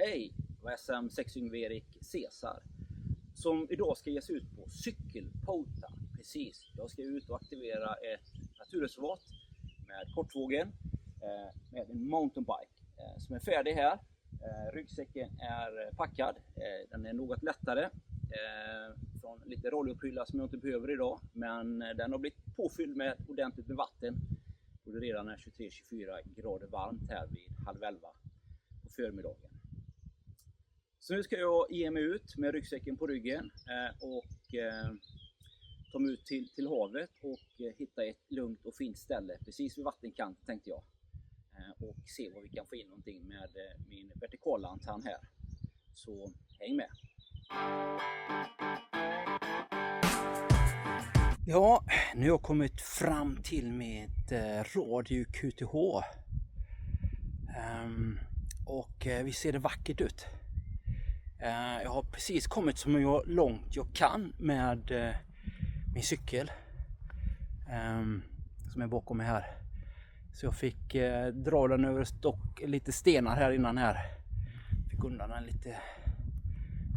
Hej, SM 6 Yngve-Erik Cesar som idag ska ge sig ut på cykelpota. Precis, jag ska ut och aktivera ett naturreservat med kortvågen med en mountainbike som är färdig här. Ryggsäcken är packad, den är något lättare från lite radioprylar som jag inte behöver idag, men den har blivit påfylld med ordentligt med vatten och det redan är 23-24 grader varmt här vid 10:30 på förmiddagen. Så nu ska jag ge mig ut med ryggsäcken på ryggen och ta mig ut till havet och hitta ett lugnt och fint ställe precis vid vattenkanten tänkte jag. Och se vad vi kan få in någonting med min vertikalantenn här. Så häng med! Ja, nu har jag kommit fram till mitt Radio QTH. Och vi ser det vackert ut. Jag har precis kommit så långt jag kan med min cykel som är bakom mig här. Så jag fick dra den över lite stenar här innan här. Fick undan den lite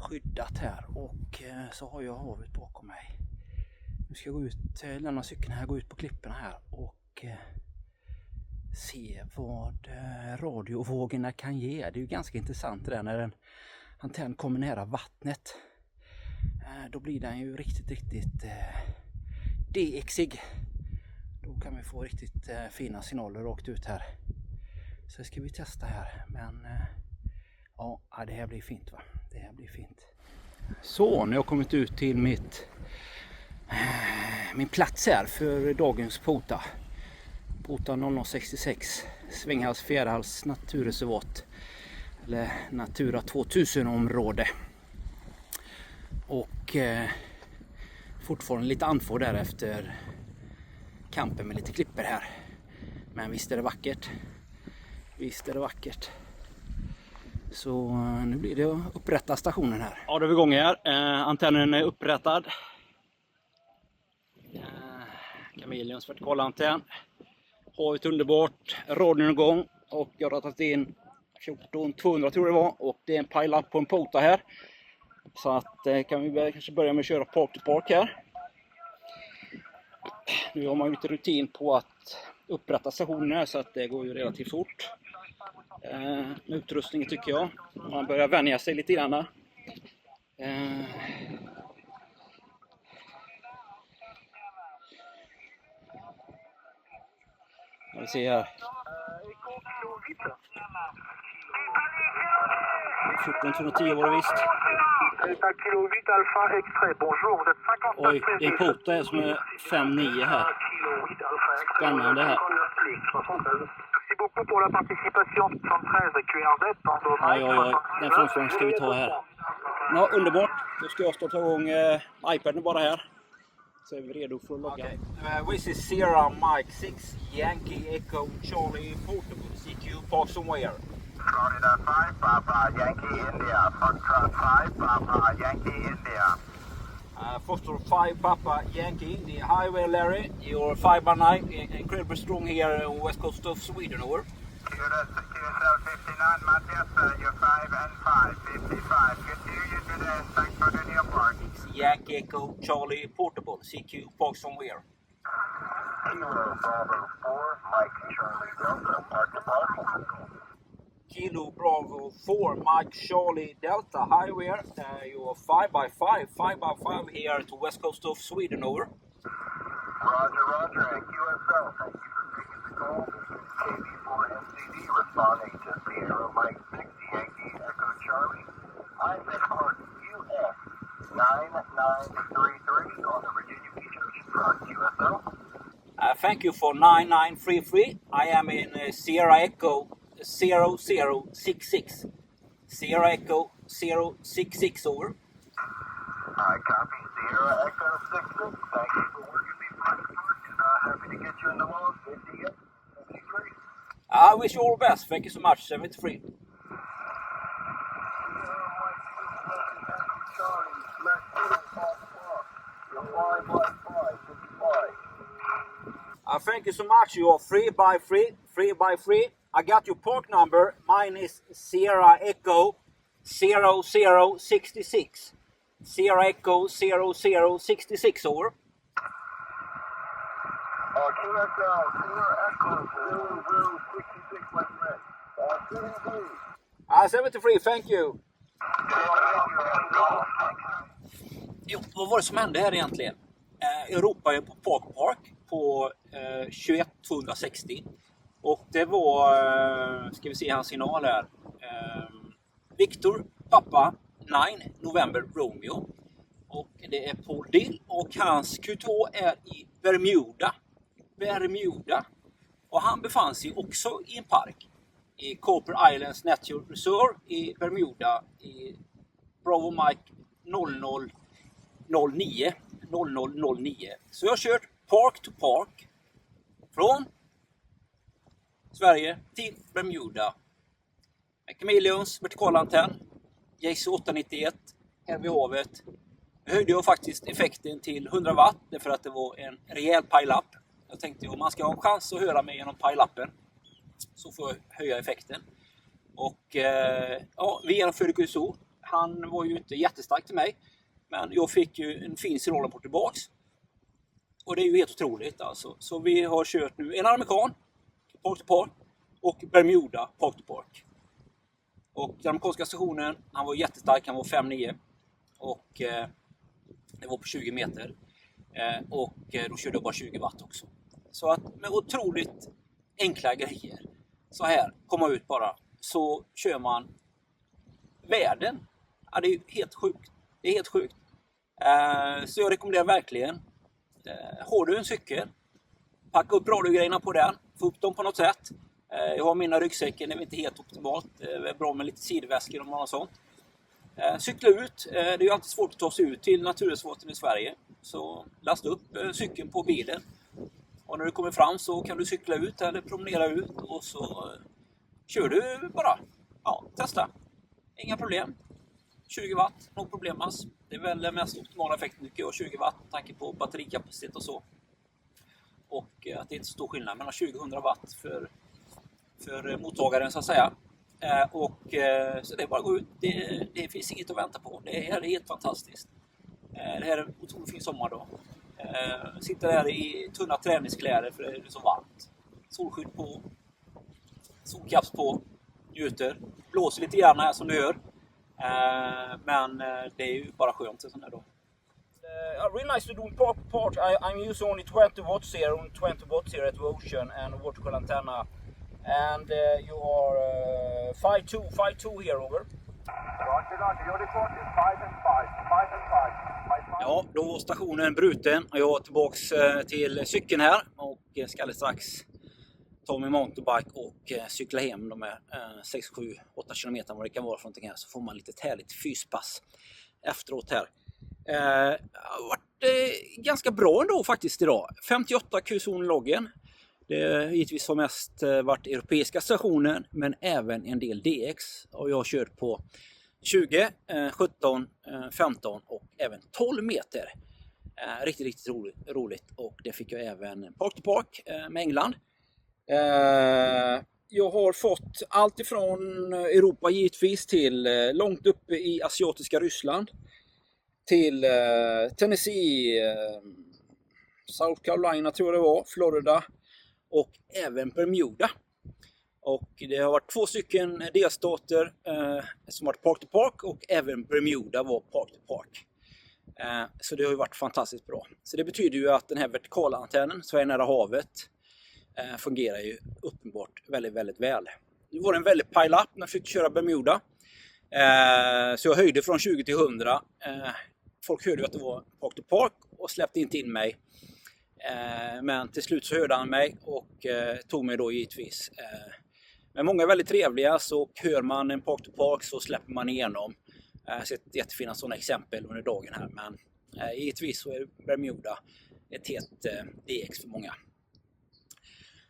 skyddat här och så har jag havet bakom mig. Nu ska jag gå ut, lämna cykeln här, gå ut på klipporna här och se vad radiovågorna kan ge. Det är ju ganska intressant det där när en antenn kommer nära vattnet. Då blir den ju riktigt DXig. Då kan vi få riktigt fina signaler rakt ut här. Så det ska vi testa här. Men ja, det här blir fint va. Det här blir fint. Så, nu har jag kommit ut till min plats här för dagens pota. Pota 0066. Svänghals Fjärhals naturreservat. Eller Natura 2000 område. Och fortfarande lite andfådd där efter kampen med lite klipper här. Men visst är det vackert. Visst är det vackert. Så nu blir det att upprätta stationen här. Ja, då är vi igång här. Antennen är upprättad. Kamelions vertikalantenn. Havet underbart. Radion igång. Och jag har tagit in 14-200 tror jag det var. Och det är en pile-up på en pota här. Så att kan vi kanske börja med att köra park to park här. Nu har man lite rutin på att upprätta stationen här så att det går ju relativt fort. Med utrustningen tycker jag. Man börjar vänja sig lite grann. Vi ser här. 14-210 var det visst. Oj, det är en pota här som är 5-9 här. Spännande här. Oj, den framförhållningen ska vi ta här. Ja, underbart. Då ska jag starta igång iPaden bara här. Så är vi redo för att logga. Okay. This is Sierra Mike 6 Yankee Echo Charlie Portable CQ Park Somewhere. Florida 5, Papa Yankee India, Foxtrot 5, Papa Yankee India. Foxtrot 5, Papa Yankee India. Highway Larry, you're 5x9, incredibly strong here on west coast of Sweden, over. QSL 59, Matthias, you're 5 and 5, 55. Good to hear you today, thanks for doing your part. Yankee Echo Charlie Portable, CQ Park Somewhere. Kilo Bravo 4, Mike Charlie Delta, Park to Park. Kilo Bravo 4, Mike Charlie Delta, highway, you're 5x5, 5x5 here to west coast of Sweden, over. Roger, and QSL, thank you for taking the call. KB4MCD responding to Sierra Mike 6 Yankee Echo Charlie. I'm at US 9933 on the Virginia Beach Oceanfront, QSL. Thank you for 9933. I am in Sierra Echo 0066. Sierra Echo 066 over. I copy Sierra Echo 66. Thank you for working me and happy to get you in the mode. 73. I wish you all the best. Thank you so much. 73. Thank you so much. You are 3x3, 3x3. I got your park number. Mine is Sierra Echo 0066. Sierra Echo 0066 over. QSL, Sierra Echo 0066, my friend. 73. 73, thank you. Jo, vad var det som hände här egentligen? Jag ropade på Park på 21260 och det var, ska vi se hans signal här, Victor, pappa, 9, November, Romeo, och det är Paul Dill och hans Q2 är i Bermuda, och han befann sig också i en park i Cooper Islands Natural Reserve i Bermuda i Bravo Mike 0009. Så jag har kört park to park från Sverige till Bermuda med Chameleons vertikalantenn JC 891 här vid havet. Jag höjde jag faktiskt effekten till 100 watt därför att det var en rejäl pile-up. Jag tänkte om man ska ha en chans att höra mig genom pile-upen så får jag höja effekten. Och ja, vi genomförde QSO. Han var ju inte jättestark till mig. Men jag fick ju en fin signalrapport tillbaks. Och det är ju helt otroligt alltså. Så vi har kört nu en amerikan, park to park, och Bermuda, park to park. Och den amerikanska stationen, han var jättestark, han var 5,9. Och det var på 20 meter. Och då körde jag bara 20 watt också. Så att med otroligt enkla grejer, så här, komma ut bara, så kör man världen. Ja, det är helt sjukt. Det är helt sjukt. Så jag rekommenderar verkligen. Har du en cykel, packa upp radiogrejerna på den, få upp dem på något sätt. Jag har mina ryggsäcken, det är inte helt optimalt. Det är bra med lite sidväskor och något sånt. Cykla ut, det är ju alltid svårt att ta sig ut till naturreservaten i Sverige. Så lasta upp cykeln på bilen. Och när du kommer fram så kan du cykla ut eller promenera ut och så kör du bara. Ja, testa. Inga problem. 20 watt, no problemas. Det är väl den mest optimala effekten tycker jag, 20 watt, med tanke på batterikapacitet och så. Och att det är inte så stor skillnad mellan 20-100 watt för mottagaren så att säga. Så det är bara att gå ut, det finns inget att vänta på. Det här är helt fantastiskt. Det här är en otroligt fin sommardag. Sitter där i tunna träningskläder för det är så varmt. Solskydd på, solkaps på, njuter. Blåser lite grann här som du hör. Men det är ju bara skönt en sån här dag. Really nice to do part. I'm using only 20 watts here, only 20 watts here at the ocean and vertical antenna. And you are 5.2 here over. Roger, your report is 5 and 5. Ja, då var stationen bruten och jag är tillbaks till cykeln här och ska alldeles strax ta min mountainbike och cykla hem de här 6, 7, 8 kilometer vad det kan vara för någonting här, så får man lite härligt fyspass efteråt här. Det har varit ganska bra ändå faktiskt idag. 58 Q-zon-loggen. Det givetvis har mest varit europeiska stationen men även en del DX. Och jag har kört på 20, 17, 15 och även 12 meter. Riktigt roligt. Och det fick jag även park to park med England. Jag har fått allt ifrån Europa givetvis till långt uppe i asiatiska Ryssland. Till Tennessee, South Carolina tror jag det var, Florida och även Bermuda. Och det har varit 2 stycken delstater som varit park to park och även Bermuda var park to park. Så det har ju varit fantastiskt bra. Så det betyder ju att den här vertikalantennen så är nära havet fungerar ju uppenbart väldigt, väldigt väl. Det var en väldigt pile-up när jag fick köra Bermuda. Så jag höjde från 20 till 100. Folk hörde ju att det var park to park och släppte inte in mig. Men till slut så hörde han mig och tog mig då givetvis. Men många är väldigt trevliga, så hör man en park to park så släpper man igenom. Jag har sett jättefina sådana exempel under dagen här. Men givetvis så är Bermuda ett helt DX för många.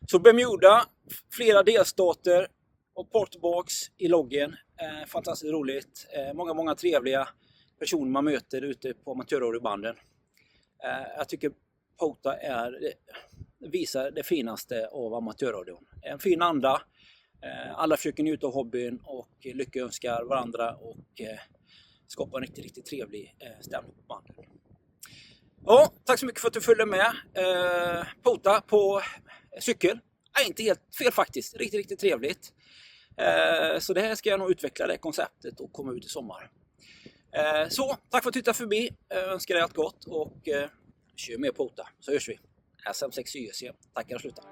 Så Bermuda, flera delstater och park to parks i loggen. Fantastiskt roligt. Många trevliga personer man möter ute på amatörradiobanden. Jag tycker POTA visar det finaste av amatörradion. En fin anda, Alla försöker njuta av hobbyn och lyckönskar varandra och skapar en riktigt trevlig stämning på banden. Ja, tack så mycket för att du följde med. Pota på cykel. Inte helt fel faktiskt. Riktigt trevligt. Så det här ska jag nog utveckla det konceptet och komma ut i sommar. Så, tack för att du tittade förbi. Önskar dig allt gott och kör mer Pota så hörs vi. SM6 YSC. Tackar och slutar.